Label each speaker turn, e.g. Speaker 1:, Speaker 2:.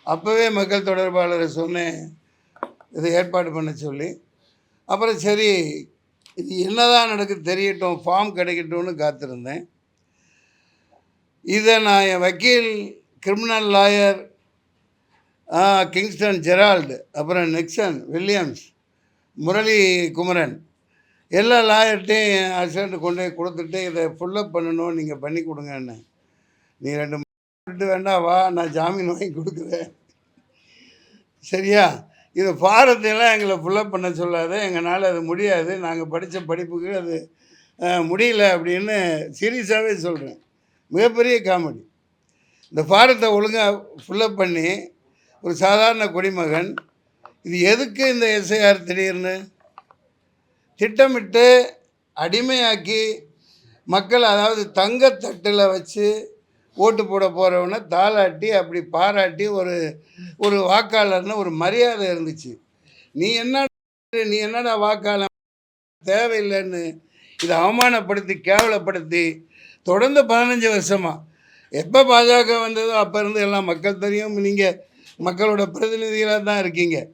Speaker 1: அப்போவே மக்கள் தொடர்பாளரை சொன்னேன், இதை ஏற்பாடு பண்ண சொல்லி. அப்புறம் சரி இது என்னதான் நடக்குது தெரியட்டும், ஃபார்ம் கிடைக்கட்டும்னு காத்திருந்தேன். இதை நான் என் வக்கீல், கிரிமினல் லாயர் கிங்ஸ்டன் ஜெரால்டு, அப்புறம் நிக்சன் வில்லியம்ஸ், முரளி குமரன், எல்லா லாயர்ட்டையும் அசிஸ்டண்ட்டு கொண்டு போய் கொடுத்துட்டு இதை ஃபுல்லப் பண்ணணும், நீங்கள் பண்ணி கொடுங்கன்னு. நீ 2 விட்டு வேண்டாம் வா, நான் ஜாமீன் வாங்கி கொடுக்குறேன், சரியா? இது ஃபாரத்தையெல்லாம் எங்களை ஃபுல்லப் பண்ண சொல்லாத, எங்களால் அது முடியாது, நாங்கள் படித்த படிப்புக்கு அது முடியல அப்படின்னு சீரியஸாகவே சொல்கிறேன். மிகப்பெரிய காமெடி. இந்த ஃபாரத்தை ஒழுங்காக ஃபுல்லப் பண்ணி ஒரு சாதாரண குடிமகன், இது எதுக்கு இந்த எஸ்ஐஆர் திடீர்னு திட்டமிட்டு அடிமையாக்கி மக்கள், அதாவது தங்கத்தட்டில் வச்சு ஓட்டு போட போகிறவனை தாளாட்டி அப்படி பாராட்டி ஒரு வாக்காளர்னு ஒரு மரியாதை இருந்துச்சு. நீ என்னடா வாக்காளர் தேவையில்லைன்னு இதை அவமானப்படுத்தி கேவலப்படுத்தி தொடர்ந்து 15 வருஷமாக எப்போ பாஜக வந்ததோ அப்போ இருந்து எல்லாம் மக்கள் தெரியும், நீங்கள் மக்களோட பிரதிநிதிகளாக தான் இருக்கீங்க.